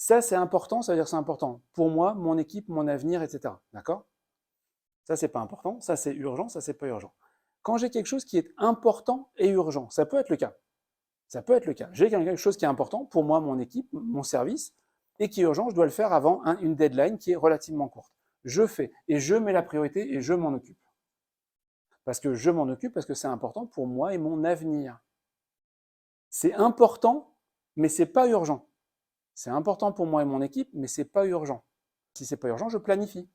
Ça, c'est important, ça veut dire que c'est important pour moi, mon équipe, mon avenir, etc. D'accord? Ça, c'est pas important. Ça, c'est urgent. Ça, c'est pas urgent. Quand j'ai quelque chose qui est important et urgent, ça peut être le cas. Ça peut être le cas. J'ai quelque chose qui est important pour moi, mon équipe, mon service, et qui est urgent, je dois le faire avant une deadline qui est relativement courte. Je fais, et je mets la priorité, et je m'en occupe. Parce que je m'en occupe, parce que c'est important pour moi et mon avenir. C'est important, mais c'est pas urgent. C'est important pour moi et mon équipe, mais c'est pas urgent. Si c'est pas urgent, je planifie.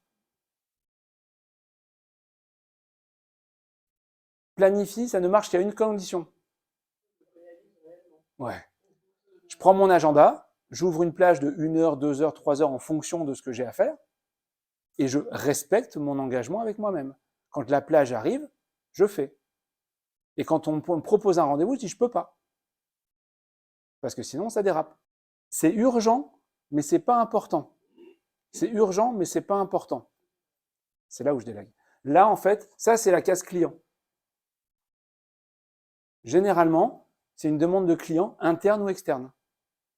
Planifie, ça ne marche qu'à une condition. Ouais. Je prends mon agenda, j'ouvre une plage de 1 heure, 2 heures, 3 heures en fonction de ce que j'ai à faire, et je respecte mon engagement avec moi-même. Quand la plage arrive, je fais. Et quand on me propose un rendez-vous, je dis je peux pas. Parce que sinon, ça dérape. C'est urgent, mais c'est pas important. C'est urgent, mais c'est pas important. C'est là où je délègue. Là, en fait, ça, c'est la case client. Généralement, c'est une demande de client interne ou externe.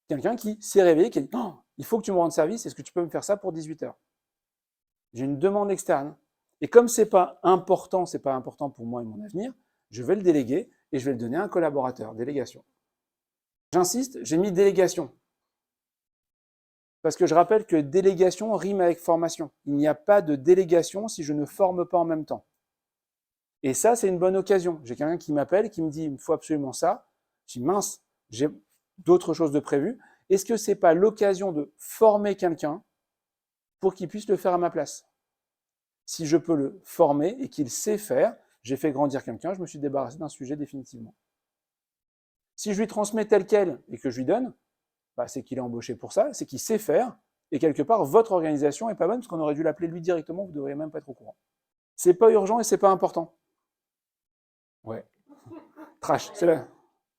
Quelqu'un qui s'est réveillé, qui a dit oh, il faut que tu me rendes service, est-ce que tu peux me faire ça pour 18 heures? J'ai une demande externe. Et comme c'est pas important pour moi et mon avenir, je vais le déléguer et je vais le donner à un collaborateur, délégation. J'insiste, j'ai mis délégation. Parce que je rappelle que délégation rime avec formation. Il n'y a pas de délégation si je ne forme pas en même temps. Et ça, c'est une bonne occasion. J'ai quelqu'un qui m'appelle, qui me dit, il me faut absolument ça. Je dis, mince, j'ai d'autres choses de prévues. Est-ce que c'est pas l'occasion de former quelqu'un pour qu'il puisse le faire à ma place? Si je peux le former et qu'il sait faire, j'ai fait grandir quelqu'un, je me suis débarrassé d'un sujet définitivement. Si je lui transmets tel quel et que je lui donne, bah, c'est qu'il est embauché pour ça, c'est qu'il sait faire, et quelque part, votre organisation est pas bonne, parce qu'on aurait dû l'appeler lui directement, vous ne devriez même pas être au courant. C'est pas urgent et c'est pas important. Ouais. Trash, c'est la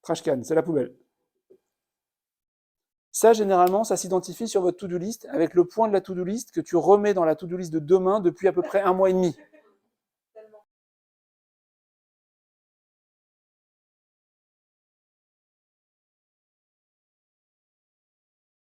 trash can, c'est la poubelle. Ça, généralement, ça s'identifie sur votre to-do list avec le point de la to-do list que tu remets dans la to-do list de demain depuis à peu près 1 mois et demi.